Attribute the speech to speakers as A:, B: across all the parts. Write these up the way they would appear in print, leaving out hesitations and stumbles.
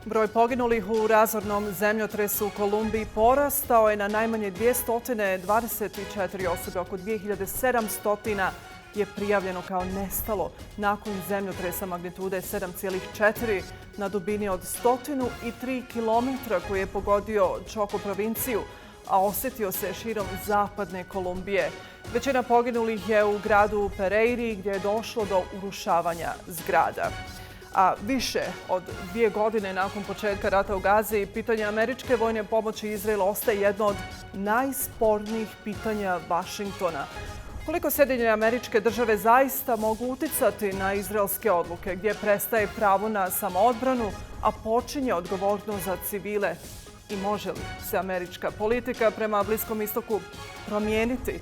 A: Broj poginulih u razornom zemljotresu u Kolumbiji porastao je na najmanje 224 osobe. Oko 2700 je prijavljeno kao nestalo nakon zemljotresa magnitude 7,4 na dubini od 103 km koji je pogodio Čoko provinciju, a osjetio se širom zapadne Kolumbije. Većina poginulih je u gradu Pereiri gdje je došlo do urušavanja zgrada. A više od 2 godine nakon početka rata u Gazi, pitanje američke vojne pomoći Izraelu ostaje jedno od najspornijih pitanja Vašingtona. Koliko Sjedinjene Američke Države zaista mogu uticati na izraelske odluke, gdje prestaje pravo na samoodbranu, a počinje odgovornost za civile? I može li se američka politika prema Bliskom istoku promijeniti?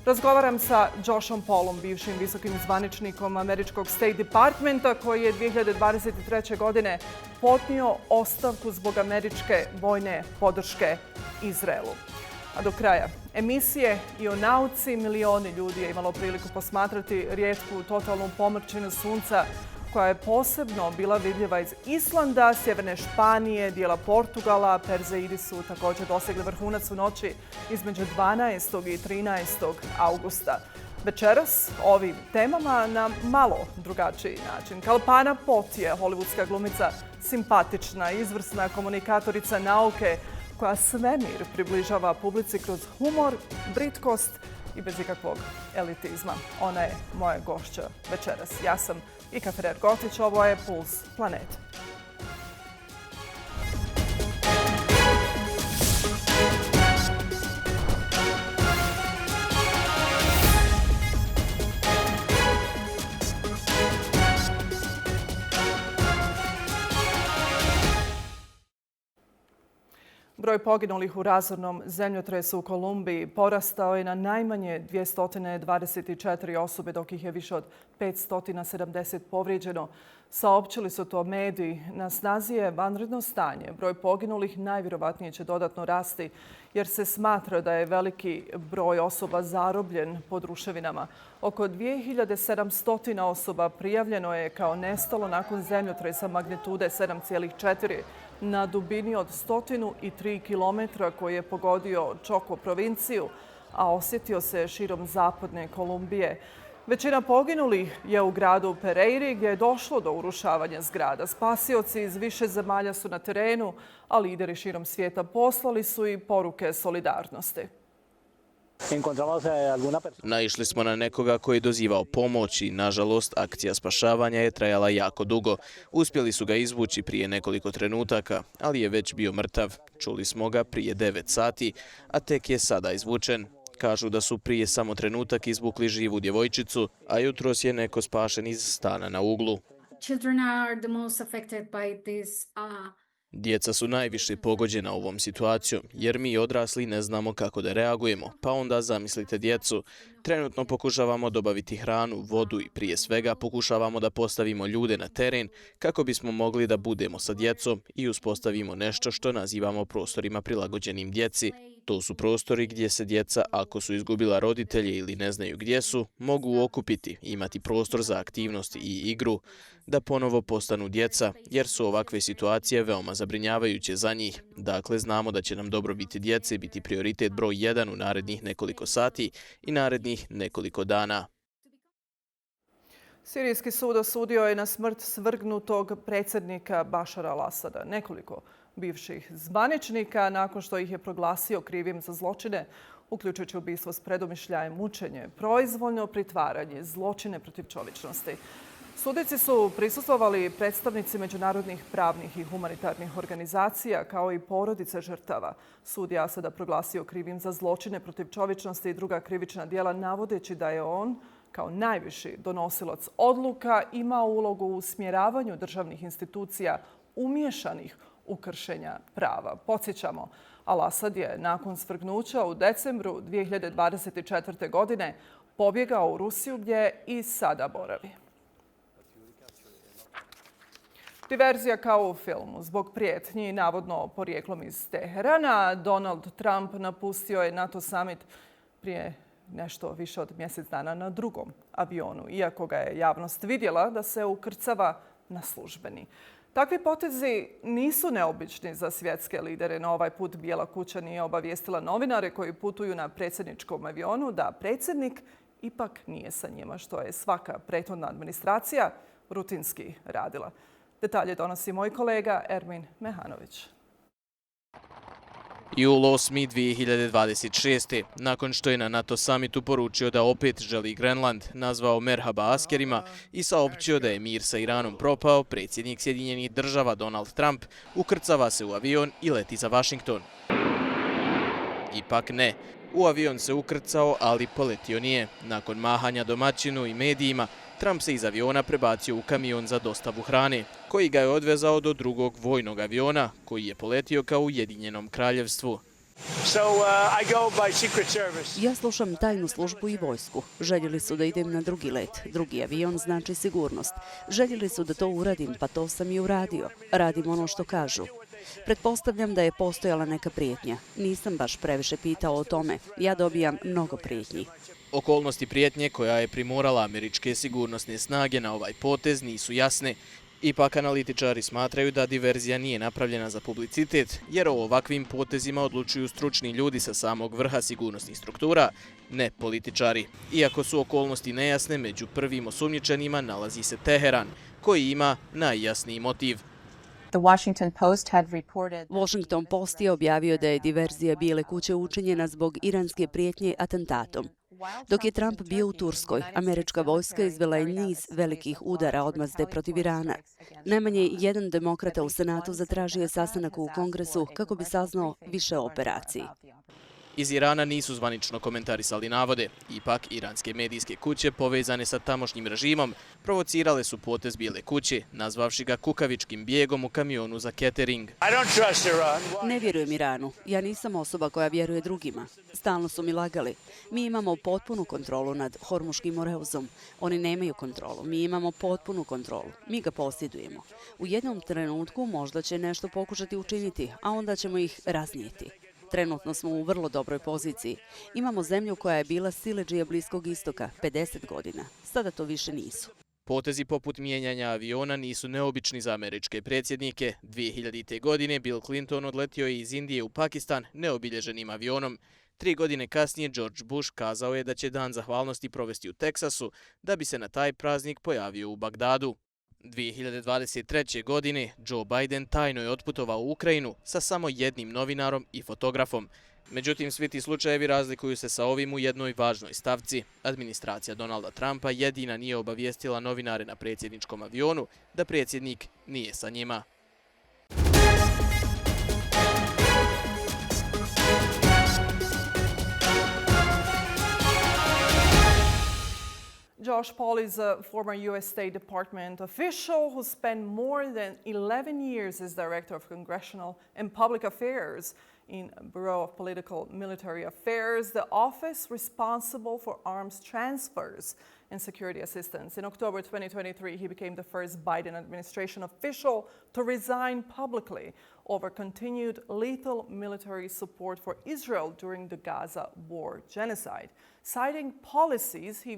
A: Razgovaram sa Džošom Polom, bivšim visokim zvaničnikom američkog Stejt departmenta, koji je 2023. godine podnio ostavku zbog američke vojne podrške Izraelu. A do kraja emisije i o nauci milioni ljudi je imalo priliku posmatrati rijetku totalnu pomrčinu sunca koja je posebno bila vidljiva iz Islanda, sjeverne Španije, dijela Portugala. Perzeidi su također dosegli vrhunac u noći između 12. i 13. augusta. Večeras o ovim temama na malo drugačiji način. Kalpana Pot je hollywoodska glumica, simpatična, izvrsna komunikatorica nauke koja svemir približava publici kroz humor, britkost i bez ikakvog elitizma. Ona je moja gošća večeras. Ja sam Ika Ferrer-Gotić, ovo je Puls Planete. Broj poginulih u razornom zemljotresu u Kolumbiji porastao je na najmanje 224 osobe, dok ih je više od 570 povrijeđeno. Saopćili su to mediji. Na snazi je vanredno stanje. Broj poginulih najvjerovatnije će dodatno rasti jer se smatra da je veliki broj osoba zarobljen pod ruševinama. Oko 2700 osoba prijavljeno je kao nestalo nakon zemljotresa magnitude 7,4 na dubini od 103 km koji je pogodio Čoko provinciju, a osjetio se širom zapadne Kolumbije. Većina poginulih je u gradu Pereiri gdje je došlo do urušavanja zgrada. Spasioci iz više zemalja su na terenu, a lideri širom svijeta poslali su i poruke solidarnosti.
B: Naišli smo na nekoga koji je dozivao pomoć i, nažalost, akcija spašavanja je trajala jako dugo. Uspjeli su ga izvući prije nekoliko trenutaka, ali je već bio mrtav. Čuli smo ga prije 9 sati, a tek je sada izvučen. Kažu da su prije samo trenutak izvukli živu djevojčicu, a jutros je neko spašen iz stana na uglu. Djeca su najviše pogođena ovom situacijom, jer mi odrasli ne znamo kako da reagujemo, pa onda zamislite djecu. Trenutno pokušavamo dobaviti hranu, vodu i prije svega pokušavamo da postavimo ljude na teren kako bismo mogli da budemo sa djecom i uspostavimo nešto što nazivamo prostorima prilagođenim djeci. To su prostori gdje se djeca, ako su izgubila roditelje ili ne znaju gdje su, mogu okupiti, imati prostor za aktivnost i igru, da ponovo postanu djeca, jer su ovakve situacije veoma zabrinjavajuće za njih. Dakle, znamo da će nam dobrobit djece biti prioritet broj 1 u narednih nekoliko sati i narednih nekoliko dana.
A: Sirijski sud osudio je na smrt svrgnutog predsjednika Bašara al-Asada. Nekoliko bivših zvaničnika nakon što ih je proglasio krivim za zločine, uključujući ubistvo s predumišljajem, mučenje, proizvoljno pritvaranje, zločine protiv čovječnosti. Sudici su prisustvovali predstavnici međunarodnih pravnih i humanitarnih organizacija kao i porodice žrtava. Sud je Asada proglasio krivim za zločine protiv čovječnosti i druga krivična djela, navodeći da je on kao najviši donosilac odluka imao ulogu u usmjeravanju državnih institucija umješanih u kršenja prava. Podsjećamo, al-Asad je nakon svrgnuća u decembru 2024. godine pobjegao u Rusiju gdje i sada boravi. Diverzija kao u filmu. Zbog prijetnji, navodno porijeklom iz Teherana, Donald Trump napustio je NATO summit prije nešto više od mjesec dana na drugom avionu, iako ga je javnost vidjela da se ukrcava na službeni. Takvi potezi nisu neobični za svjetske lidere. No ovaj put Bijela kuća nije obavijestila novinare koji putuju na predsjedničkom avionu da predsjednik ipak nije sa njima, što je svaka prethodna administracija rutinski radila. Detalje donosi moj kolega Ermin Mehanović.
B: Jul 8. 2026. Nakon što je na NATO samitu poručio da opet želi Grenland, nazvao merhaba askerima i saopćio da je mir sa Iranom propao, predsjednik Sjedinjenih država Donald Trump ukrcava se u avion i leti za Vašington. Ipak ne. U avion se ukrcao, ali poletio nije. Nakon mahanja domaćinu i medijima, Trump se iz aviona prebacio u kamion za dostavu hrane, koji ga je odvezao do drugog vojnog aviona, koji je poletio ka Ujedinjenom kraljevstvu.
C: Ja slušam tajnu službu i vojsku. Željeli su da idem na drugi let. Drugi avion znači sigurnost. Željeli su da to uradim, pa to sam i uradio. Radim ono što kažu. Pretpostavljam da je postojala neka prijetnja. Nisam baš previše pitao o tome. Ja dobijam mnogo prijetnji.
B: Okolnosti prijetnje koja je primorala američke sigurnosne snage na ovaj potez nisu jasne. Ipak analitičari smatraju da diverzija nije napravljena za publicitet, jer o ovakvim potezima odlučuju stručni ljudi sa samog vrha sigurnosnih struktura, ne političari. Iako su okolnosti nejasne, među prvim osumnjičenima nalazi se Teheran, koji ima najjasniji motiv.
C: Washington Post je objavio da je diverzija Bijele kuće učinjena zbog iranske prijetnje atentatom. Dok je Trump bio u Turskoj, američka vojska izvela je niz velikih udara odmazde protiv Irana. Najmanje jedan demokrata u Senatu zatražio je sastanak u Kongresu kako bi saznao više o operaciji.
B: Iz Irana nisu zvanično komentarisali navode. Ipak, iranske medijske kuće povezane sa tamošnjim režimom provocirale su potez Bijele kuće, nazvavši ga kukavičkim bijegom u kamionu za catering.
C: Ne vjerujem Iranu. Ja nisam osoba koja vjeruje drugima. Stalno su mi lagali. Mi imamo potpunu kontrolu nad Hormuškim moreuzom. Oni nemaju kontrolu. Mi imamo potpunu kontrolu. Mi ga posjedujemo. U jednom trenutku možda će nešto pokušati učiniti, a onda ćemo ih raznijeti. Trenutno smo u vrlo dobroj poziciji. Imamo zemlju koja je bila siledžija Bliskog istoka 50 godina. Sada to više nisu.
B: Potezi poput mijenjanja aviona nisu neobični za američke predsjednike. 2000. godine Bill Clinton odletio je iz Indije u Pakistan neobilježenim avionom. 3 godine kasnije George Bush kazao je da će Dan zahvalnosti provesti u Teksasu, da bi se na taj praznik pojavio u Bagdadu. 2023. godine Joe Biden tajno je otputovao u Ukrajinu sa samo jednim novinarom i fotografom. Međutim, svi ti slučajevi razlikuju se sa ovim u jednoj važnoj stavci. Administracija Donalda Trumpa jedina nije obavijestila novinare na predsjedničkom avionu da predsjednik nije sa njima.
A: Džoš Pol is a former U.S. State Department official who spent more than 11 years as Director of Congressional and Public Affairs in Bureau of Political Military Affairs, the office responsible for arms transfers and security assistance. In October 2023, he became the first Biden administration official to resign publicly over continued lethal military support for Israel during the Gaza war genocide, citing policies he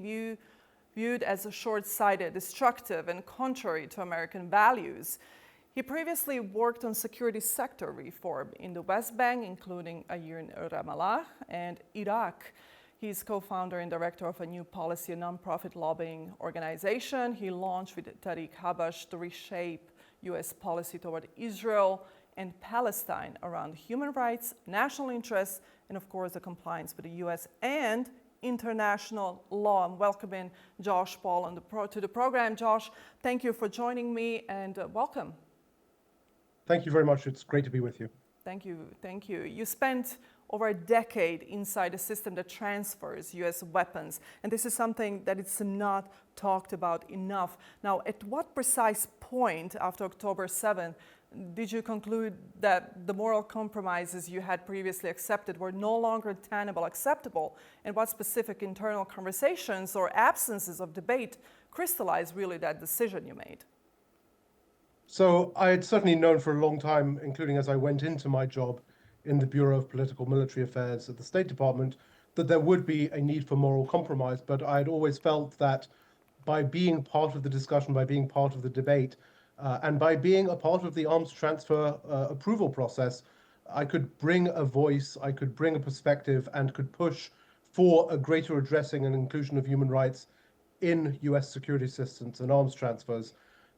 A: viewed as short-sighted, destructive, and contrary to American values. He previously worked on security sector reform in the West Bank, including a year in Ramallah and Iraq. He's co-founder and director of a new policy, a non-profit lobbying organization he launched with Tariq Habash to reshape U.S. policy toward Israel and Palestine around human rights, national interests, and of course the compliance with the U.S. and international law. I'm welcoming Džoš Pol to the program. Džoš, thank you for joining me and welcome.
D: Thank you very much. It's great to be with you.
A: Thank you. Thank you. You spent over a decade inside a system that transfers U.S. weapons, and this is something that it's not talked about enough. Now, at what precise point after October 7th did you conclude that the moral compromises you had previously accepted were no longer tenable, acceptable, and what specific internal conversations or absences of debate crystallized really that decision you made?
D: So I had certainly known for a long time, including as I went into my job in the Bureau of Political Military Affairs at the State Department, that there would be a need for moral compromise. But I had always felt that by being part of the discussion, by being part of the debate, And by being a part of the arms transfer approval process, I could bring a voice, I could bring a perspective, and could push for a greater addressing and inclusion of human rights in US security assistance and arms transfers.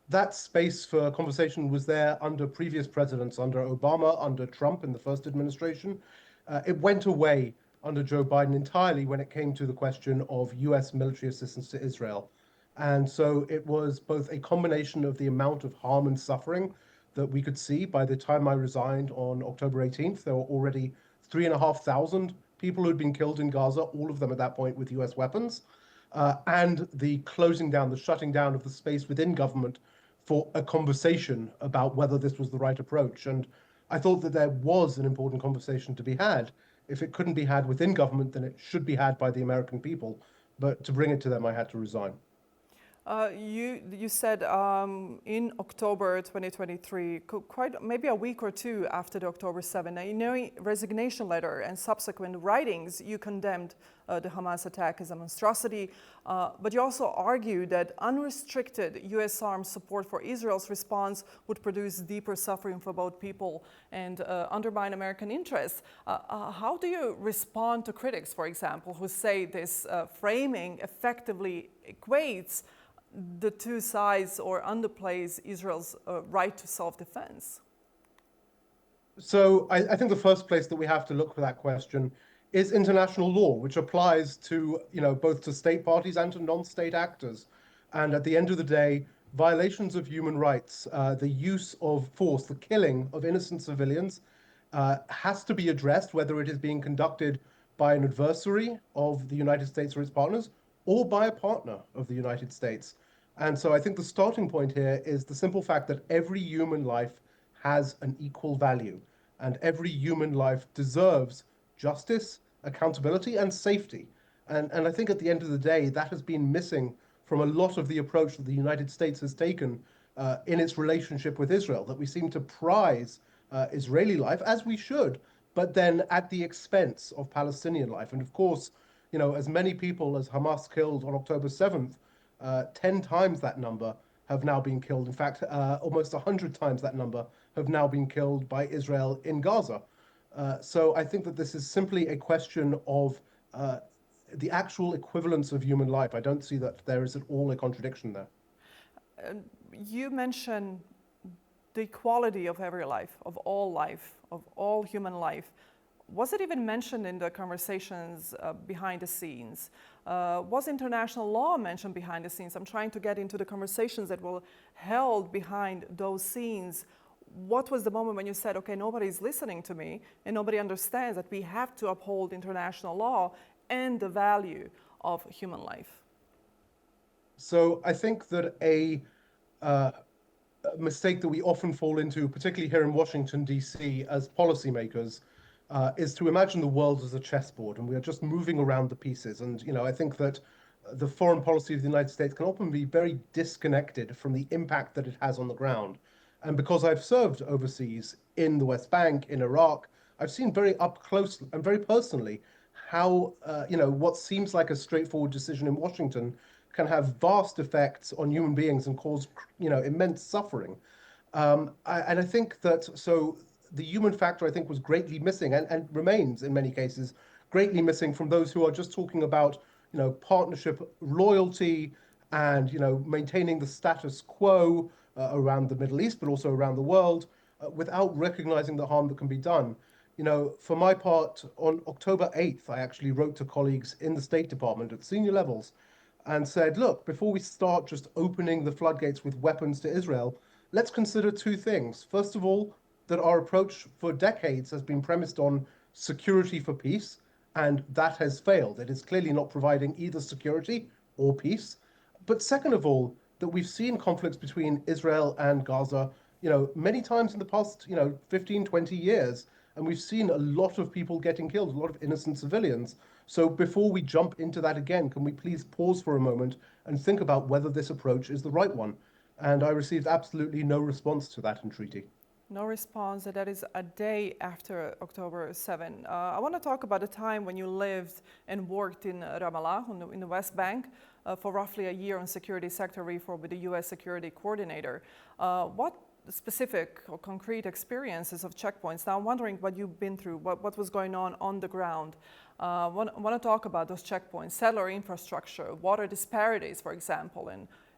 D: That space for conversation was there under previous presidents, under Obama, under Trump in the first administration. It went away under Joe Biden entirely when it came to the question of US military assistance to Israel. And so it was both a combination of the amount of harm and suffering that we could see. By the time I resigned on October 18th, there were already 3,500 people who'd been killed in Gaza, all of them at that point with US weapons, and the closing down, the shutting down of the space within government for a conversation about whether this was the right approach. And I thought that there was an important conversation to be had. If it couldn't be had within government, then it should be had by the American people. But to bring it to them, I had to resign.
A: You said in October 2023, quite maybe a week or two after the October 7, in your resignation letter and subsequent writings, you condemned the Hamas attack as a monstrosity, but you also argued that unrestricted U.S. arms support for Israel's response would produce deeper suffering for both people and undermine American interests. How do you respond to critics, for example, who say this framing effectively equates the two sides or underplays Israel's right to self-defense?
D: So I think the first place that we have to look for that question is international law, which applies to, both to state parties and to non-state actors. And at the end of the day, violations of human rights, the use of force, the killing of innocent civilians has to be addressed, whether it is being conducted by an adversary of the United States or its partners, or by a partner of the United States. And so I think the starting point here is the simple fact that every human life has an equal value, and every human life deserves justice, accountability, and safety. And I think at the end of the day, that has been missing from a lot of the approach that the United States has taken in its relationship with Israel, that we seem to prize Israeli life, as we should, but then at the expense of Palestinian life. And of course, as many people as Hamas killed on October 7th, 10 times that number have now been killed. In fact, almost 100 times that number have now been killed by Israel in Gaza. So I think that this is simply a question of the actual equivalence of human life. I don't see that there is at all a contradiction there.
A: You mentioned the equality of every life, of all human life. Was it even mentioned in the conversations behind the scenes? Was international law mentioned behind the scenes? I'm trying to get into the conversations that were held behind those scenes. What was the moment when you said, okay, nobody's listening to me and nobody understands that we have to uphold international law and the value of human life?
D: So I think that a mistake that we often fall into, particularly here in Washington, D.C., as policymakers, is to imagine the world as a chessboard, and we are just moving around the pieces. And, I think that the foreign policy of the United States can often be very disconnected from the impact that it has on the ground. And because I've served overseas in the West Bank, in Iraq, I've seen very up close and very personally how, what seems like a straightforward decision in Washington can have vast effects on human beings and cause, immense suffering. And I think that, so the human factor, I think, was greatly missing and remains in many cases greatly missing from those who are just talking about, partnership loyalty and, maintaining the status quo around the Middle East, but also around the world, without recognizing the harm that can be done. For my part, on October 8th, I actually wrote to colleagues in the State Department at senior levels and said, look, before we start just opening the floodgates with weapons to Israel, let's consider two things. First of all, that our approach for decades has been premised on security for peace, and that has failed. It is clearly not providing either security or peace. But second of all, that we've seen conflicts between Israel and Gaza, many times in the past, 15, 20 years, and we've seen a lot of people getting killed, a lot of innocent civilians. So before we jump into that again, can we please pause for a moment and think about whether this approach is the right one? And I received absolutely no response to that entreaty.
A: No response, that is a day after October 7. I want to talk about a time when you lived and worked in Ramallah, in the West Bank. for roughly a year on security sector reform with the U.S. security coordinator. What specific or concrete experiences of checkpoints? Now I'm wondering what you've been through, what was going on the ground. Want to talk about those checkpoints, settler infrastructure, water disparities, for example,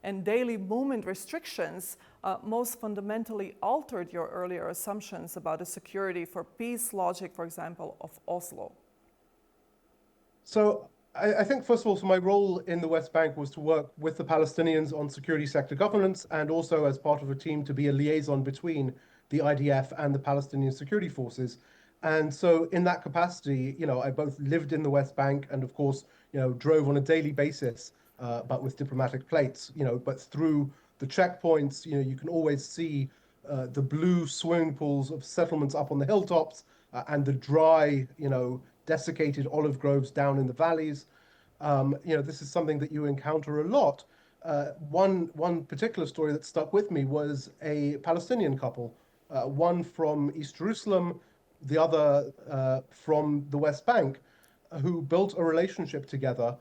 A: and daily movement restrictions most fundamentally altered your earlier assumptions about the security for peace logic, for example, of Oslo.
D: So I think, first of all, so my role in the West Bank was to work with the Palestinians on security sector governance, and also as part of a team to be a liaison between the IDF and the Palestinian security forces. And so in that capacity, I both lived in the West Bank and, of course, drove on a daily basis, but with diplomatic plates, but through the checkpoints, you can always see the blue swimming pools of settlements up on the hilltops and the dry, desiccated olive groves down in the valleys. This is something that you encounter a lot. One particular story that stuck with me was a Palestinian couple, one from East Jerusalem, the other from the West Bank, who built a relationship together,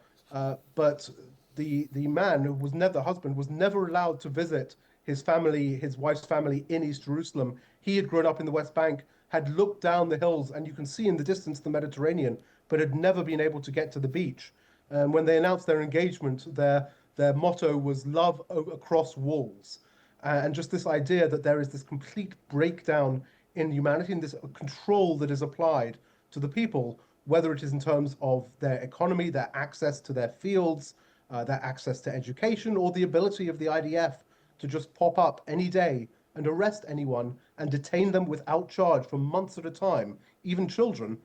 D: but the man who was never, the husband, was never allowed to visit his family, his wife's family in East Jerusalem. He had grown up in the West Bank, had looked down the hills, and you can see in the distance the Mediterranean, but had never been able to get to the beach. And when they announced their engagement, their motto was love across walls. And just this idea that there is this complete breakdown in humanity and this control that is applied to the people, whether it is in terms of their economy, their access to their fields, their access to education, or the ability of the IDF to just pop up any day and arrest anyone and detain them without charge for months at a time, even children,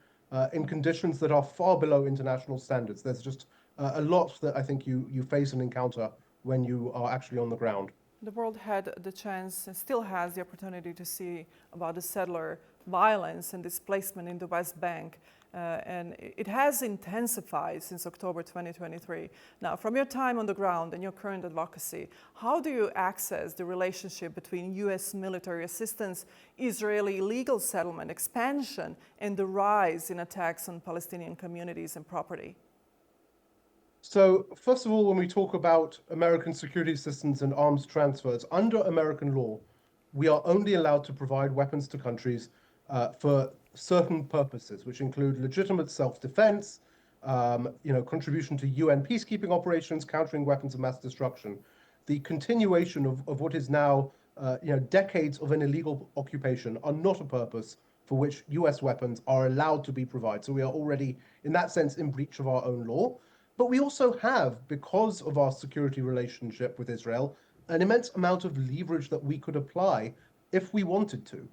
D: in conditions that are far below international standards. There's just a lot that I think you face and encounter when you are actually on the ground.
A: The world had the chance and still has the opportunity to see about the settler violence and displacement in the West Bank. And it has intensified since October 2023. Now, from your time on the ground and your current advocacy, how do you access the relationship between U.S. military assistance, Israeli illegal settlement expansion, and the rise in attacks on Palestinian communities and property?
D: So, first of all, when we talk about American security assistance and arms transfers, under American law, we are only allowed to provide weapons to countries for certain purposes, which include legitimate self-defense, contribution to UN peacekeeping operations, countering weapons of mass destruction. The continuation of what is now, decades of an illegal occupation are not a purpose for which US weapons are allowed to be provided. So we are already, in that sense, in breach of our own law. But we also have, because of our security relationship with Israel, an immense amount of leverage that we could apply if we wanted to,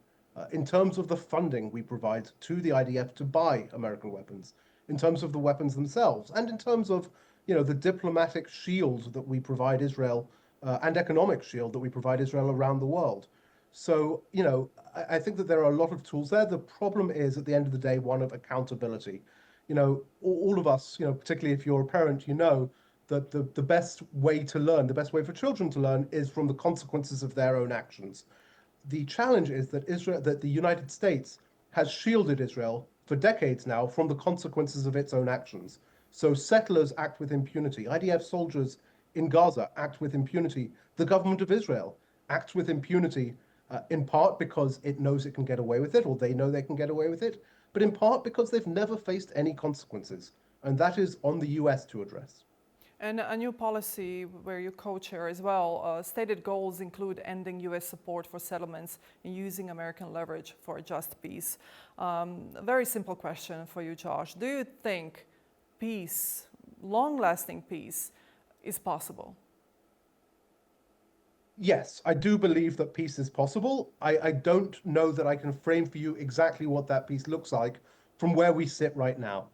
D: in terms of the funding we provide to the IDF to buy American weapons, in terms of the weapons themselves, and in terms of, the diplomatic shield that we provide Israel, and economic shield that we provide Israel around the world. So, I think that there are a lot of tools there. The problem is, at the end of the day, one of accountability. All of us, particularly if you're a parent, that the best way to learn, the best way for children to learn is from the consequences of their own actions. The challenge is that the United States has shielded Israel for decades now from the consequences of its own actions. So settlers act with impunity. IDF soldiers in Gaza act with impunity. The government of Israel acts with impunity, in part because it knows it can get away with it, or they know they can get away with it, but in part because they've never faced any consequences. And that is on the US to address.
A: And a new policy where you co-chair as well, stated goals include ending US support for settlements and using American leverage for a just peace. A very simple question for you, Josh. Do you think peace, long-lasting peace, is possible?
D: Yes, I do believe that peace is possible. I don't know that I can frame for you exactly what that peace looks like from where we sit right now.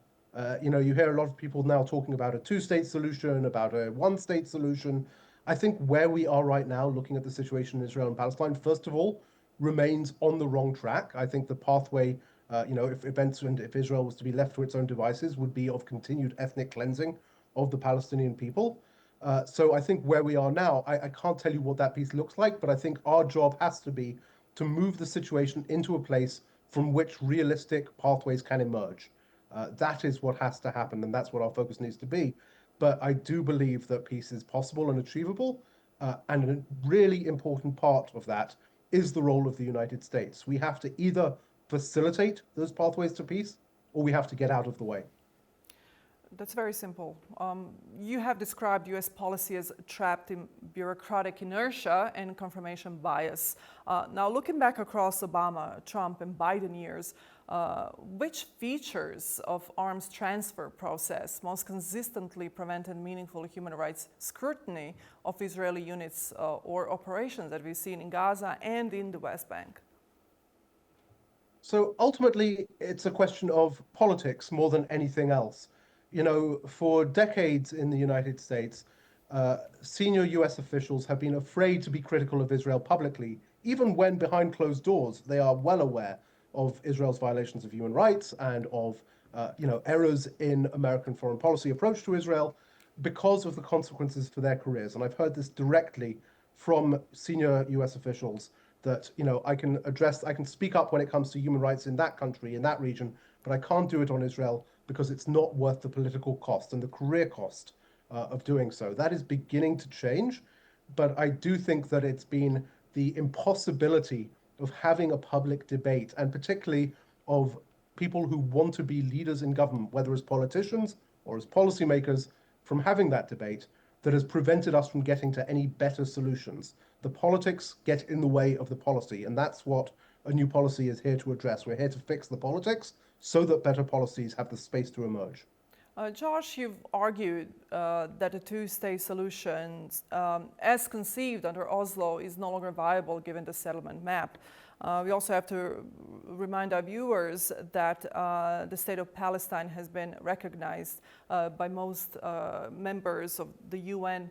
D: You hear a lot of people now talking about a two-state solution, about a one-state solution. I think where we are right now, looking at the situation in Israel and Palestine, first of all, remains on the wrong track. I think the pathway, if Israel was to be left to its own devices, would be of continued ethnic cleansing of the Palestinian people. So I think where we are now, I can't tell you what that peace looks like, but I think our job has to be to move the situation into a place from which realistic pathways can emerge. That is what has to happen, and that's what our focus needs to be. but I do believe that peace is possible and achievable. And a really important part of that is the role of the United States. We have to either facilitate those pathways to peace, or we have to get out of the way.
A: That's very simple. You have described U.S. policy as trapped in bureaucratic inertia and confirmation bias. Now, looking back across Obama, Trump, and Biden years, which features of arms transfer process most consistently prevented meaningful human rights scrutiny of Israeli units or operations that we've seen in Gaza and in the West Bank?
D: So ultimately, it's a question of politics more than anything else. You know, for decades in the United States, senior US officials have been afraid to be critical of Israel publicly, even when behind closed doors they are well aware of Israel's violations of human rights and of errors in American foreign policy approach to Israel because of the consequences for their careers. And I've heard this directly from senior US officials that, I can speak up when it comes to human rights in that country, in that region, but I can't do it on Israel because it's not worth the political cost and the career cost of doing so. That is beginning to change, but I do think that it's been the impossibility of having a public debate, and particularly of people who want to be leaders in government, whether as politicians or as policymakers, from having that debate that has prevented us from getting to any better solutions. The politics get in the way of the policy, and that's what a new policy is here to address. We're here to fix the politics so that better policies have the space to emerge.
A: Josh, you've argued that a two-state solution, as conceived under Oslo, is no longer viable given the settlement map. We also have to remind our viewers that the state of Palestine has been recognized by most members of the UN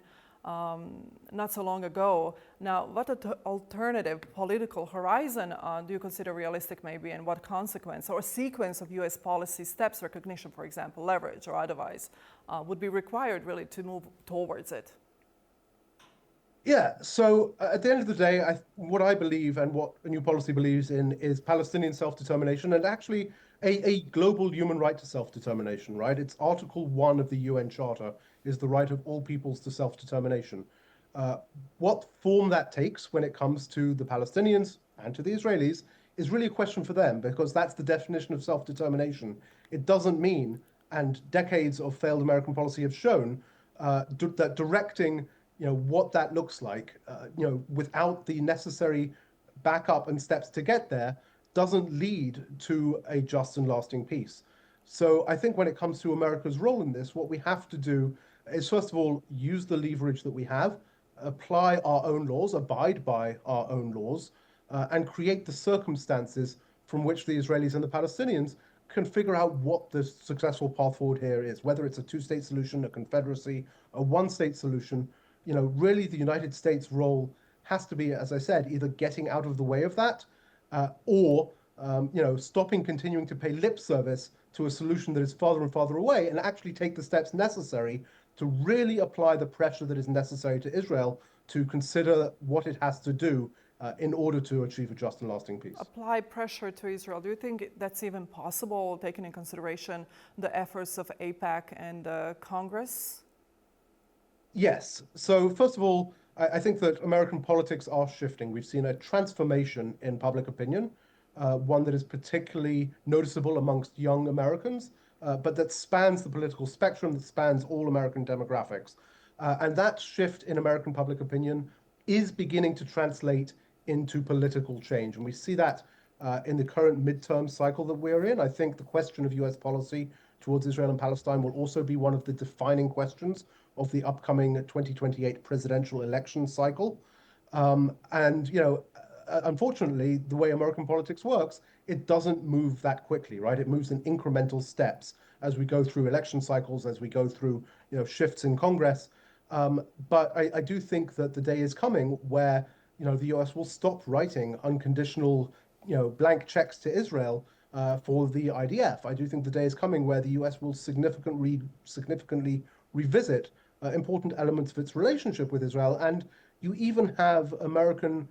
A: not so long ago. Now, what alternative political horizon do you consider realistic maybe, and what consequence or sequence of US policy steps, recognition, for example, leverage or otherwise, would be required really to move towards it?
D: Yeah, so at the end of the day, what I believe and what a new policy believes in is Palestinian self-determination, and actually a global human right to self-determination, right? It's Article 1 of the UN Charter is the right of all peoples to self-determination. What form that takes when it comes to the Palestinians and to the Israelis is really a question for them, because that's the definition of self-determination. It doesn't mean, and decades of failed American policy have shown, that directing what that looks like, without the necessary backup and steps to get there, doesn't lead to a just and lasting peace. So I think when it comes to America's role in this, what we have to do is, first of all, use the leverage that we have, apply our own laws, abide by our own laws, and create the circumstances from which the Israelis and the Palestinians can figure out what the successful path forward here is, whether it's a two-state solution, a confederacy, a one-state solution. Really the United States' role has to be, as I said, either getting out of the way of that, or stopping continuing to pay lip service to a solution that is farther and farther away, and actually take the steps necessary to really apply the pressure that is necessary to Israel to consider what it has to do in order to achieve a just and lasting peace.
A: Apply pressure to Israel. Do you think that's even possible, taking in consideration the efforts of AIPAC and Congress?
D: Yes. So first of all, I think that American politics are shifting. We've seen a transformation in public opinion, one that is particularly noticeable amongst young Americans, but that spans the political spectrum, that spans all American demographics. And that shift in American public opinion is beginning to translate into political change. And we see that in the current midterm cycle that we're in. I think the question of US policy towards Israel and Palestine will also be one of the defining questions of the upcoming 2028 presidential election cycle. Unfortunately, the way American politics works, it doesn't move that quickly, right? It moves in incremental steps as we go through election cycles, as we go through, shifts in Congress. But I do think that the day is coming where, the US will stop writing unconditional, blank checks to Israel for the IDF. I do think the day is coming where the US will significantly revisit important elements of its relationship with Israel. And you even have American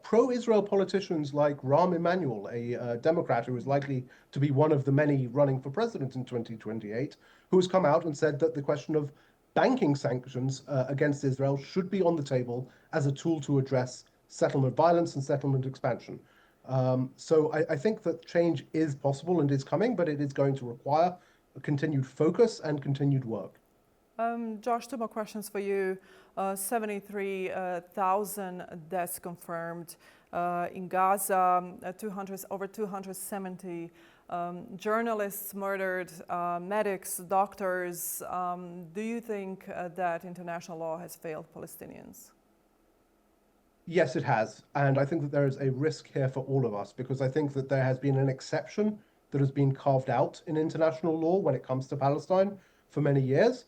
D: pro-Israel politicians like Rahm Emanuel, a Democrat who is likely to be one of the many running for president in 2028, who has come out and said that the question of banking sanctions against Israel should be on the table as a tool to address settlement violence and settlement expansion. So I think that change is possible and is coming, but it is going to require a continued focus and continued work.
A: Josh, two more questions for you. 73,000 deaths confirmed in Gaza, over 270 journalists murdered, medics, doctors. Do you think that international law has failed Palestinians?
D: Yes, it has. And I think that there is a risk here for all of us, because I think that there has been an exception that has been carved out in international law when it comes to Palestine for many years.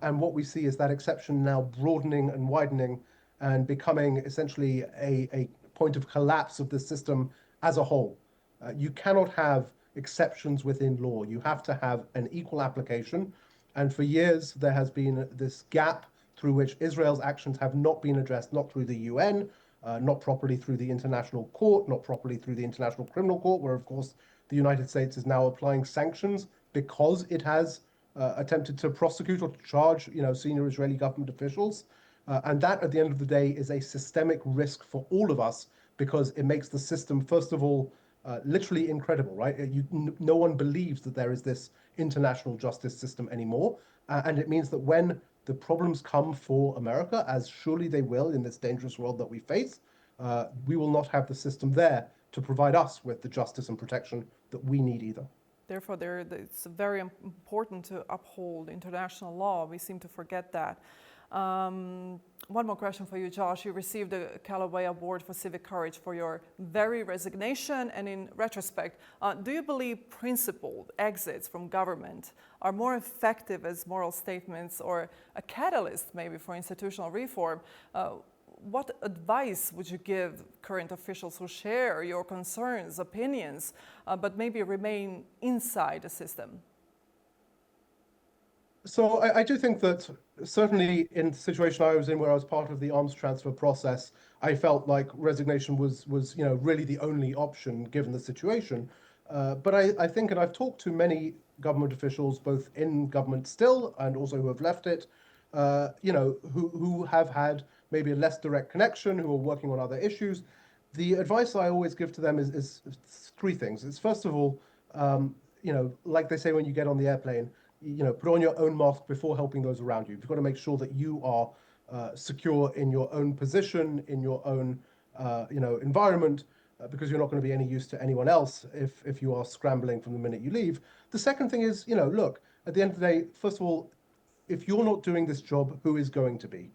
D: And what we see is that exception now broadening and widening and becoming essentially a point of collapse of the system as a whole. You cannot have exceptions within law. You have to have an equal application. And for years, there has been this gap through which Israel's actions have not been addressed, not through the UN, not properly through the International Court, not properly through the International Criminal Court, where, of course, the United States is now applying sanctions because it has attempted to prosecute or to charge, senior Israeli government officials. And that, at the end of the day, is a systemic risk for all of us, because it makes the system, first of all, literally incredible, right? No one believes that there is this international justice system anymore. And it means that when the problems come for America, as surely they will in this dangerous world that we face, we will not have the system there to provide us with the justice and protection that we need either.
A: Therefore, it's very important to uphold international law. We seem to forget that. One more question for you, Josh. You received the Callaway Award for Civic Courage for your very resignation. And in retrospect, do you believe principled exits from government are more effective as moral statements or a catalyst maybe for institutional reform? What advice would you give current officials who share your concerns, opinions, but maybe remain inside the system?
D: So I do think that certainly in the situation I was in, where I was part of the arms transfer process, I felt like resignation was really the only option given the situation. But I think, and I've talked to many government officials, both in government still and also who have left it, who have had maybe a less direct connection, who are working on other issues. The advice I always give to them is three things. It's first of all, like they say when you get on the airplane, put on your own mask before helping those around you. You've got to make sure that you are secure in your own position, in your own environment, because you're not going to be any use to anyone else if you are scrambling from the minute you leave. The second thing is, look, at the end of the day, first of all, if you're not doing this job, who is going to be?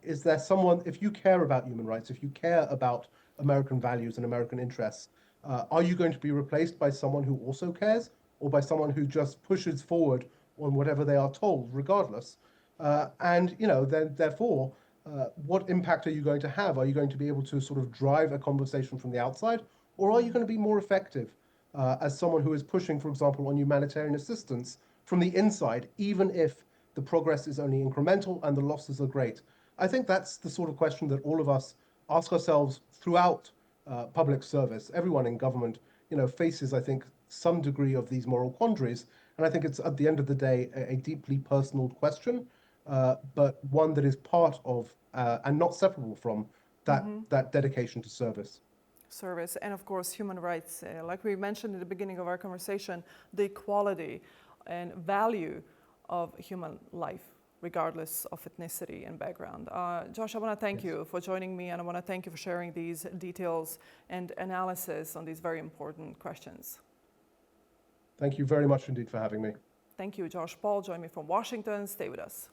D: Is there someone, if you care about human rights, if you care about American values and American interests, are you going to be replaced by someone who also cares, or by someone who just pushes forward on whatever they are told, regardless? Therefore, what impact are you going to have? Are you going to be able to sort of drive a conversation from the outside, or are you going to be more effective as someone who is pushing, for example, on humanitarian assistance from the inside, even if the progress is only incremental and the losses are great? I think that's the sort of question that all of us ask ourselves throughout public service. Everyone in government, faces, I think, some degree of these moral quandaries. And I think it's, at the end of the day, a deeply personal question, but one that is part of and not separable from that dedication to service.
A: Service, and of course, human rights. Like we mentioned at the beginning of our conversation, the equality and value of human life, regardless of ethnicity and background. Josh, I want to thank you for joining me, and I want to thank you for sharing these details and analysis on these very important questions.
D: Thank you very much indeed for having me.
A: Thank you, Džoš Pol. Join me from Washington. Stay with us.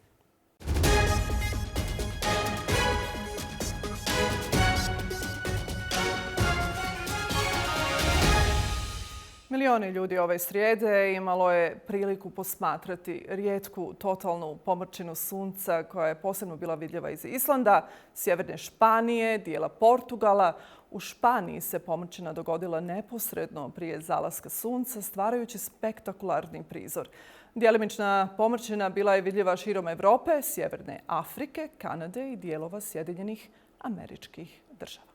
A: Milioni ljudi ove srijede imalo je priliku posmatrati rijetku totalnu pomrčinu sunca koja je posebno bila vidljiva iz Islanda, sjeverne Španije, dijela Portugala. U Španiji se pomrčina dogodila neposredno prije zalaska sunca, stvarajući spektakularni prizor. Djelimična pomrčina bila je vidljiva širom Europe, sjeverne Afrike, Kanade i dijelova Sjedinjenih Američkih Država.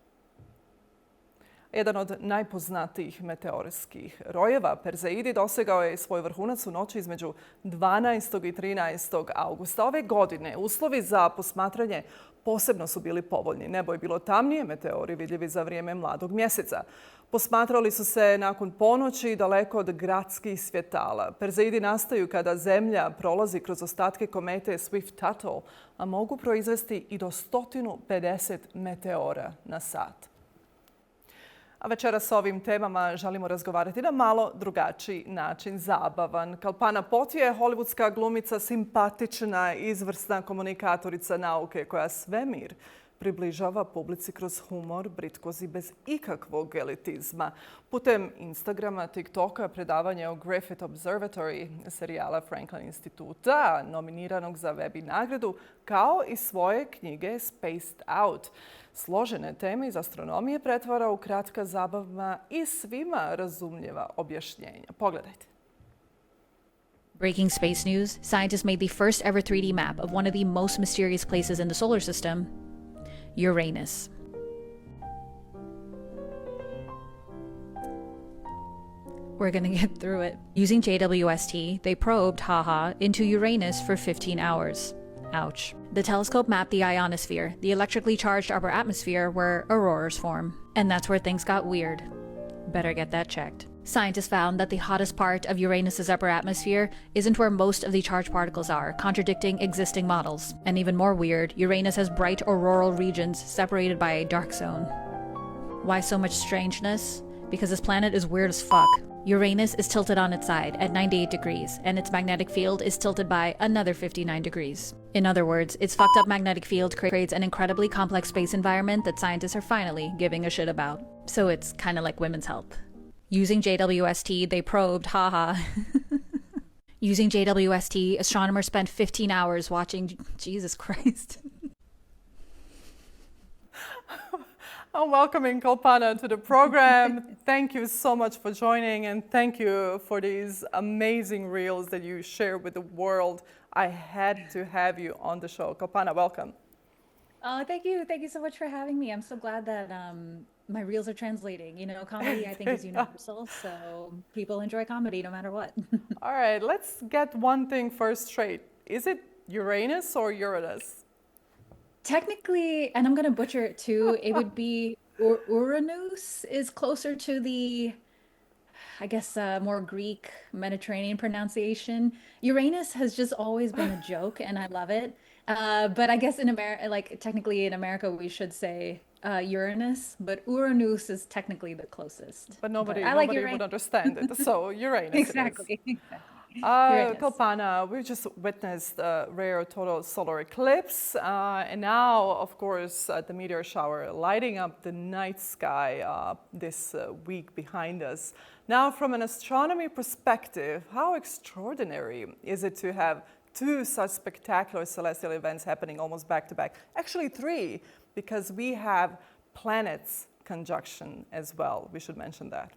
A: Jedan od najpoznatijih meteorskih rojeva, Perzeidi, dosegao je svoj vrhunac u noći između 12. i 13. augusta. Ove godine uslovi za posmatranje posebno su bili povoljni. Nebo je bilo tamnije, meteori vidljivi za vrijeme mladog mjeseca. Posmatrali su se nakon ponoći daleko od gradskih svjetala. Perzeidi nastaju kada Zemlja prolazi kroz ostatke komete Swift-Tuttle, a mogu proizvesti i do 150 meteora na sat. A večeras s ovim temama želimo razgovarati na malo drugačiji način, zabavan. Kalpana Pot je hollywoodska glumica, simpatična, izvrsna komunikatorica nauke koja svemir približava publici kroz humor, britkozi bez ikakvog elitizma. Putem Instagrama, TikToka, predavanja o Griffith Observatory, serijala Franklin instituta, nominiranog za Webby nagradu, kao i svoje knjige Spaced Out. Složene teme iz astronomije pretvara u kratka zabavna i svima razumljiva objašnjenja. Pogledajte.
E: Breaking space news, scientists made the first ever 3D map of one of the most mysterious places in the solar system, Uranus. We're gonna get through it. Using JWST, they probed, haha, into Uranus for 15 hours. Ouch. The telescope mapped the ionosphere, the electrically charged upper atmosphere where auroras form. And that's where things got weird. Better get that checked. Scientists found that the hottest part of Uranus's upper atmosphere isn't where most of the charged particles are, contradicting existing models. And even more weird, Uranus has bright auroral regions separated by a dark zone. Why so much strangeness? Because this planet is weird as fuck. Uranus is tilted on its side at 98 degrees, and its magnetic field is tilted by another 59 degrees. In other words, its fucked up magnetic field creates an incredibly complex space environment that scientists are finally giving a shit about. So it's kind of like women's health. Using JWST, they probed, haha. Using JWST, astronomers spent 15 hours watching, Jesus Christ.
A: I'm welcoming Kalpana to the program. Thank you so much for joining, and thank you for these amazing reels that you share with the world. I had to have you on the show. Kalpana, welcome.
F: Oh, thank you. Thank you so much for having me. I'm so glad that my reels are translating. You know, comedy, I think, is universal, so people enjoy comedy no matter what.
A: All right, let's get one thing first straight. Is it Uranus or Uranus?
F: Technically, and I'm going to butcher it too, it would be Uranus is closer to the, I guess, more Greek Mediterranean pronunciation. Uranus has just always been a joke, and I love it. But I guess in America, like technically in America, we should say Uranus, but Uranus is technically the closest.
A: But nobody
F: like
A: would understand it, so Uranus
F: exactly.
A: it is. Kalpana, we just witnessed a rare total solar eclipse, and now, of course, the meteor shower lighting up the night sky this week behind us. Now, from an astronomy perspective, how extraordinary is it to have two such spectacular celestial events happening almost back to back? Actually, three, because we have planets conjunction as well. We should mention that.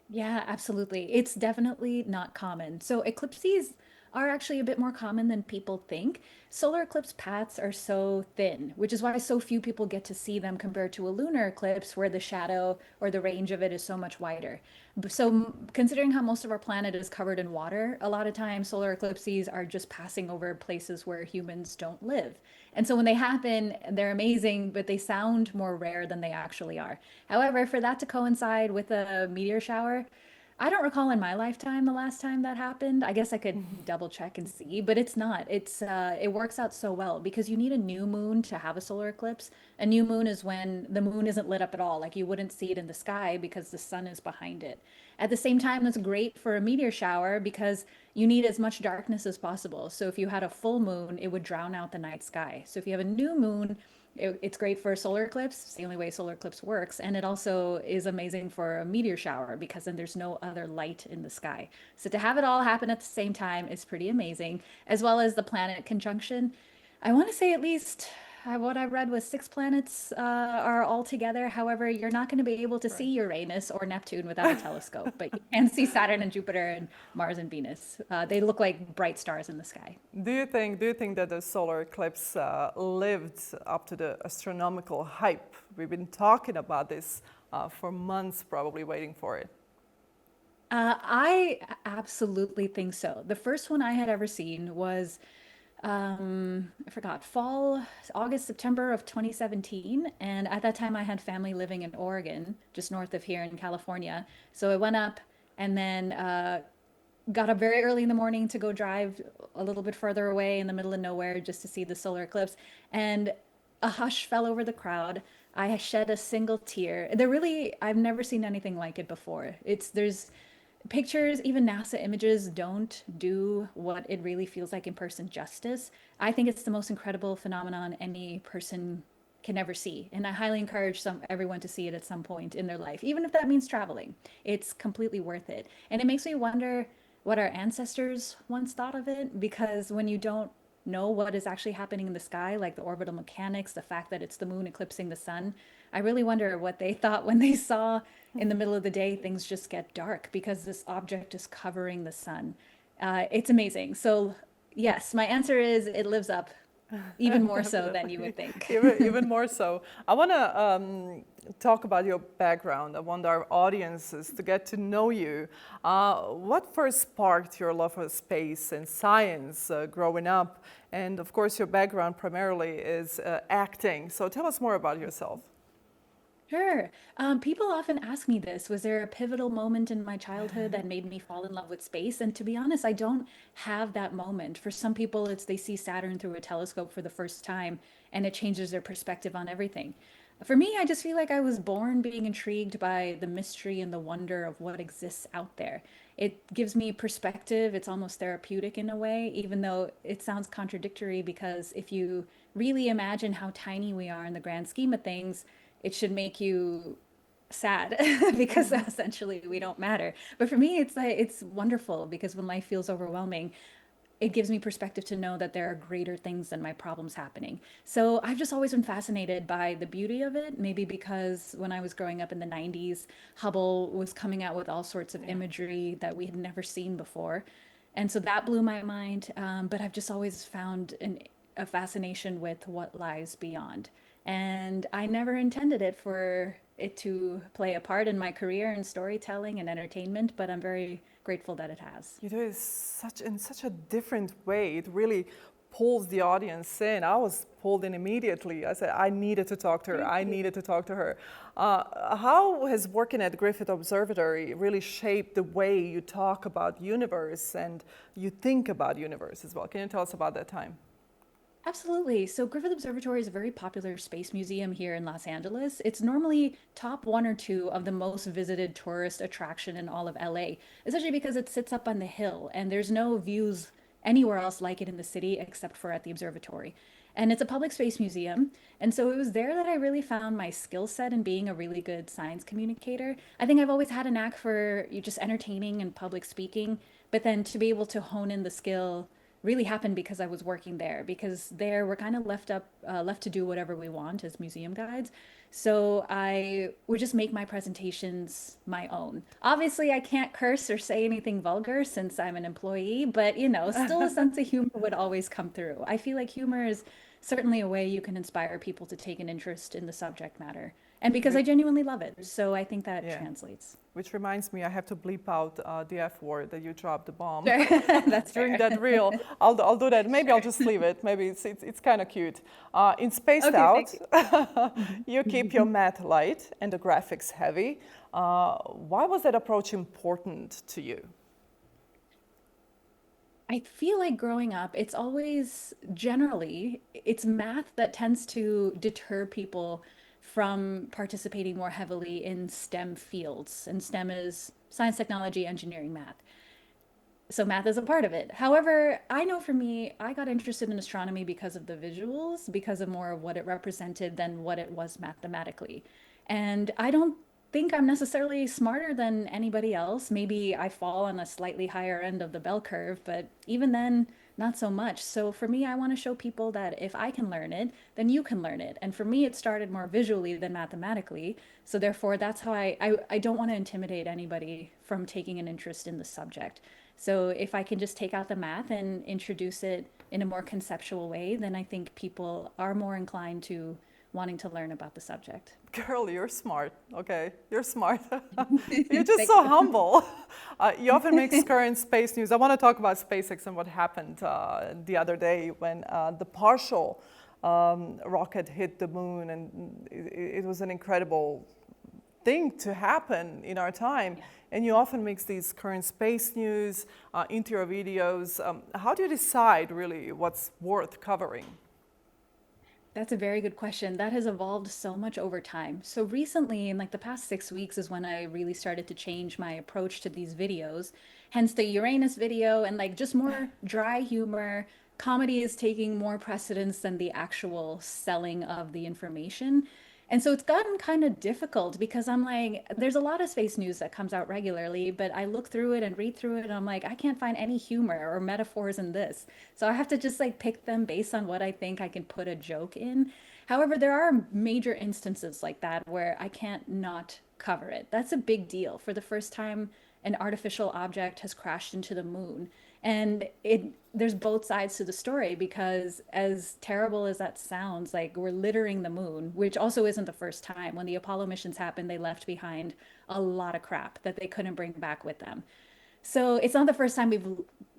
F: Yeah, absolutely. It's definitely not common. So eclipses are actually a bit more common than people think. Solar eclipse paths are so thin, which is why so few people get to see them compared to a lunar eclipse where the shadow or the range of it is so much wider. So considering how most of our planet is covered in water, a lot of times solar eclipses are just passing over places where humans don't live. And so when they happen, they're amazing, but they sound more rare than they actually are. However, for that to coincide with a meteor shower, I don't recall in my lifetime the last time that happened. I guess I could double check and see, but it's not. It works out so well because you need a new moon to have a solar eclipse. A new moon is when the moon isn't lit up at all. Like you wouldn't see it in the sky because the sun is behind it. At the same time, that's great for a meteor shower because you need as much darkness as possible. So if you had a full moon, it would drown out the night sky. So if you have a new moon, it's great for a solar eclipse. It's the only way solar eclipse works. And it also is amazing for a meteor shower because then there's no other light in the sky. So to have it all happen at the same time is pretty amazing, as well as the planet conjunction. I want to say at least what I read was 6 planets are all together. However, you're not going to be able to see Uranus or Neptune without a telescope, but you can see Saturn and Jupiter and Mars and Venus. They look like bright stars in the sky.
A: Do you think that the solar eclipse lived up to the astronomical hype? We've been talking about this for months, probably waiting for it.
F: I absolutely think so. The first one I had ever seen was I forgot, August, September of 2017. And at that time I had family living in Oregon, just north of here in California. So I went up and then got up very early in the morning to go drive a little bit further away in the middle of nowhere just to see the solar eclipse. And a hush fell over the crowd. I shed a single tear. I've never seen anything like it before. There's pictures, even NASA images don't do what it really feels like in person justice. I think it's the most incredible phenomenon any person can ever see. And I highly encourage everyone to see it at some point in their life, even if that means traveling. It's completely worth it. And it makes me wonder what our ancestors once thought of it, because when you don't know what is actually happening in the sky, like the orbital mechanics, the fact that it's the moon eclipsing the sun, I really wonder what they thought when they saw in the middle of the day things just get dark because this object is covering the sun. It's amazing. So yes, my answer is it lives up even more so than you would think.
A: Even more so. I want to talk about your background. I want our audiences to get to know you. What first sparked your love for space and science growing up? And of course, your background primarily is acting. So tell us more about yourself.
F: Sure. People often ask me this. Was there a pivotal moment in my childhood that made me fall in love with space? And to be honest, I don't have that moment. For some people, it's they see Saturn through a telescope for the first time and it changes their perspective on everything. For me, I just feel like I was born being intrigued by the mystery and the wonder of what exists out there. It gives me perspective. It's almost therapeutic in a way, even though it sounds contradictory, because if you really imagine how tiny we are in the grand scheme of things, it should make you sad because essentially we don't matter. But for me, it's wonderful because when life feels overwhelming, it gives me perspective to know that there are greater things than my problems happening. So I've just always been fascinated by the beauty of it, maybe because when I was growing up in the 90s, Hubble was coming out with all sorts of imagery that we had never seen before. And so that blew my mind. But I've just always found a fascination with what lies beyond. And I never intended it for it to play a part in my career in storytelling and entertainment, but I'm very grateful that it has.
A: You do it in such a different way. It really pulls the audience in. I was pulled in immediately. I said, I needed to talk to her. I needed to talk to her. How has working at Griffith Observatory really shaped the way you talk about universe and you think about universe as well? Can you tell us about that time?
F: Absolutely. So Griffith Observatory is a very popular space museum here in Los Angeles. It's normally top 1 or 2 of the most visited tourist attraction in all of LA, essentially because it sits up on the hill and there's no views anywhere else like it in the city except for at the observatory. And it's a public space museum. And so it was there that I really found my skill set in being a really good science communicator. I think I've always had a knack for just entertaining and public speaking, but then to be able to hone in the skill really happened because I was working there, because there we're kind of left to do whatever we want as museum guides. So I would just make my presentations my own. Obviously, I can't curse or say anything vulgar since I'm an employee, but still a sense of humor would always come through. I feel like humor is certainly a way you can inspire people to take an interest in the subject matter. And because I genuinely love it. So I think that translates.
A: Which reminds me, I have to bleep out the F word that you dropped the bomb.
F: Sure. That's
A: during that reel. I'll do that. Maybe I'll just leave it. Maybe it's kind of cute. In Spaced Out, you keep your math light and the graphics heavy. Why was that approach important to you?
F: I feel like growing up, it's always it's math that tends to deter people from participating more heavily in STEM fields. And STEM is science, technology, engineering, math. So math is a part of it. However, I know for me, I got interested in astronomy because of the visuals, because of more of what it represented than what it was mathematically. And I don't think I'm necessarily smarter than anybody else. Maybe I fall on a slightly higher end of the bell curve, but even then, not so much. So for me, I want to show people that if I can learn it, then you can learn it. And for me, it started more visually than mathematically. So therefore, that's how I don't want to intimidate anybody from taking an interest in the subject. So if I can just take out the math and introduce it in a more conceptual way, then I think people are more inclined to wanting to learn about the subject.
A: Girl, you're smart. Okay, you're smart. You're just so humble. You often mix current space news. I want to talk about SpaceX and what happened the other day when the partial rocket hit the moon, and it was an incredible thing to happen in our time.
F: Yeah.
A: And you often mix these current space news into your videos. How do you decide really what's worth covering?
F: That's a very good question. That has evolved so much over time. So recently, in like the past 6 weeks, is when I really started to change my approach to these videos. Hence the Uranus video, and like just more dry humor. Comedy is taking more precedence than the actual selling of the information. And so it's gotten kind of difficult because I'm like, there's a lot of space news that comes out regularly, but I look through it and read through it and I'm like, I can't find any humor or metaphors in this. So I have to just like pick them based on what I think I can put a joke in. However, there are major instances like that where I can't not cover it. That's a big deal. For the first time, an artificial object has crashed into the moon. And there's both sides to the story, because as terrible as that sounds, like we're littering the moon, which also isn't the first time. When the Apollo missions happened, they left behind a lot of crap that they couldn't bring back with them. So it's not the first time we've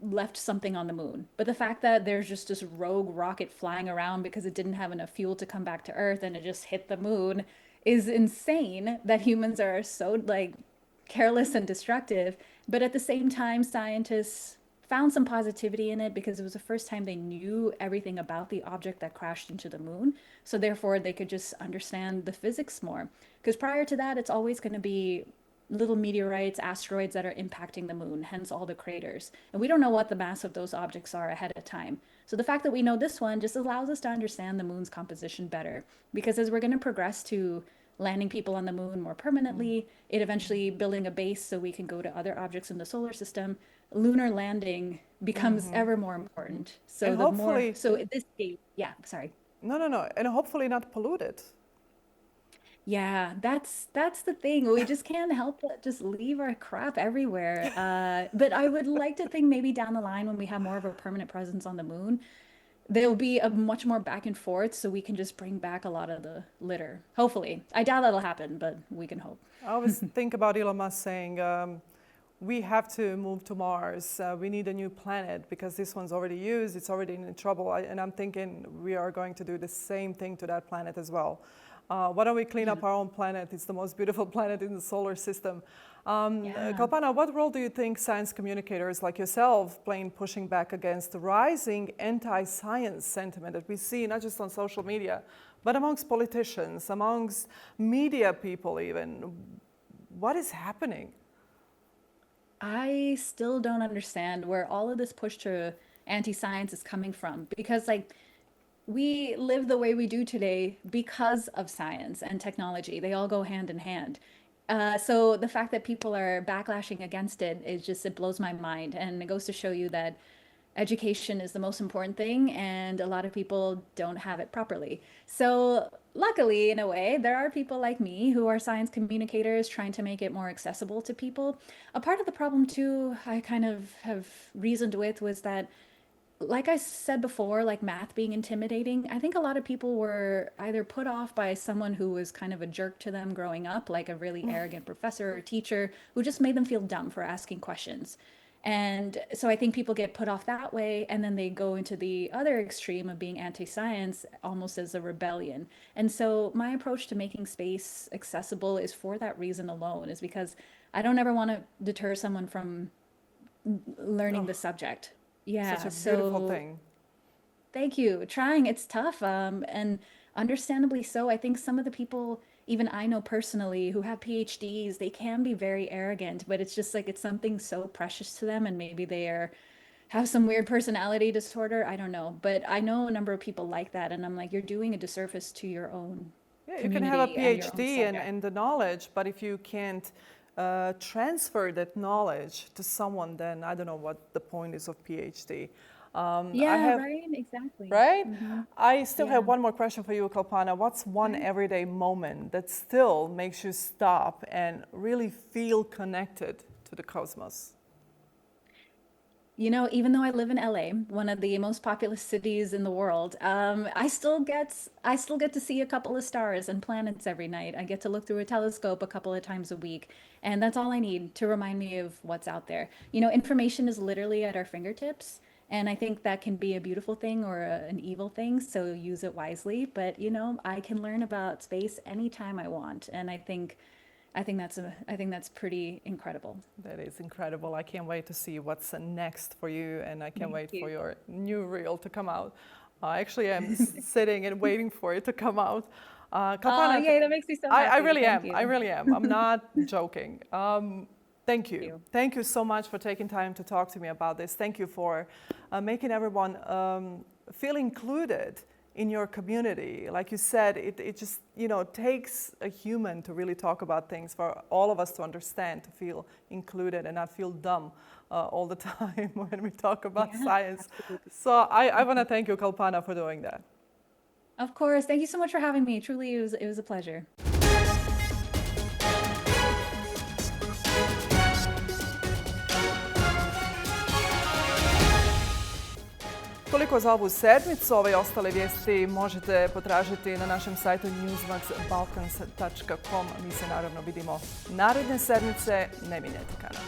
F: left something on the moon, but the fact that there's just this rogue rocket flying around because it didn't have enough fuel to come back to Earth and it just hit the moon is insane, that humans are so like careless and destructive. But at the same time, scientists found some positivity in it because it was the first time they knew everything about the object that crashed into the moon. So therefore, they could just understand the physics more. Because prior to that, it's always going to be little meteorites, asteroids that are impacting the moon, hence all the craters. And we don't know what the mass of those objects are ahead of time. So the fact that we know this one just allows us to understand the moon's composition better. Because as we're going to progress to landing people on the moon more permanently, it eventually building a base so we can go to other objects in the solar system, lunar landing becomes ever more important. So
A: And
F: the
A: hopefully-
F: more, so at this stage, yeah, sorry.
A: No. And hopefully not polluted.
F: Yeah, that's the thing. We just can't help but just leave our crap everywhere. But I would like to think maybe down the line when we have more of a permanent presence on the moon, there'll be a much more back and forth so we can just bring back a lot of the litter. Hopefully. I doubt that'll happen, but we can hope.
A: I always think about Elon Musk saying, we have to move to Mars. We need a new planet because this one's already used. It's already in trouble. And I'm thinking we are going to do the same thing to that planet as well. Why don't we clean up our own planet? It's the most beautiful planet in the solar system. Kalpana, what role do you think science communicators like yourself play in pushing back against the rising anti-science sentiment that we see not just on social media, but amongst politicians, amongst media people even? What is happening?
F: I still don't understand where all of this push to anti-science is coming from, because like we live the way we do today because of science and technology. They all go hand in hand. So the fact that people are backlashing against it is just, it blows my mind. And it goes to show you that education is the most important thing, and a lot of people don't have it properly. So luckily, in a way, there are people like me who are science communicators trying to make it more accessible to people. A part of the problem too, I kind of have reasoned with, was that, like I said before, like math being intimidating, I think a lot of people were either put off by someone who was kind of a jerk to them growing up, like a really arrogant professor or teacher who just made them feel dumb for asking questions. And so I think people get put off that way, and then they go into the other extreme of being anti-science almost as a rebellion. And so my approach to making space accessible is for that reason alone, is because I don't ever want to deter someone from learning the subject. Yeah,
A: Such a beautiful thing.
F: Thank you. Trying, it's tough, and understandably so. I think some of the people, even I know personally, who have PhDs, they can be very arrogant, but it's just like it's something so precious to them, and maybe they have some weird personality disorder. I don't know, but I know a number of people like that, and I'm like, you're doing a disservice to your own
A: Yeah, you can have a
F: community and your own
A: PhD
F: subject.
A: and the knowledge, but if you can't transfer that knowledge to someone, then I don't know what the point is of PhD.
F: Right, exactly.
A: Right? I still have one more question for you, Kalpana. What's one everyday moment that still makes you stop and really feel connected to the cosmos?
F: You know, even though I live in LA, one of the most populous cities in the world, I still get to see a couple of stars and planets every night. I get to look through a telescope a couple of times a week, and that's all I need to remind me of what's out there. You know, information is literally at our fingertips, and I think that can be a beautiful thing or an evil thing, so use it wisely. But, you know, I can learn about space anytime I want, and I think that's pretty incredible.
A: That is incredible. I can't wait to see what's next for you, and I can't wait for your new reel to come out. Actually, I'm sitting and waiting for it to come out. Kalpana,
F: yay, that makes me so happy.
A: I really
F: Thank
A: am.
F: you.
A: I really am. I'm not joking. Thank you. Thank you so much for taking time to talk to me about this. Thank you for making everyone feel included in your community. Like you said, it just, you know, takes a human to really talk about things, for all of us to understand, to feel included and not feel dumb all the time when we talk about science.
F: Absolutely.
A: So I want to thank you, Kalpana, for doing that.
F: Of course. Thank you so much for having me. Truly, it was a pleasure.
A: Toliko za ovu sedmicu. Ove ostale vijesti možete potražiti na našem sajtu newsmaxbalkans.com. Mi se naravno vidimo naredne sedmice. Ne mijenjajte kanal.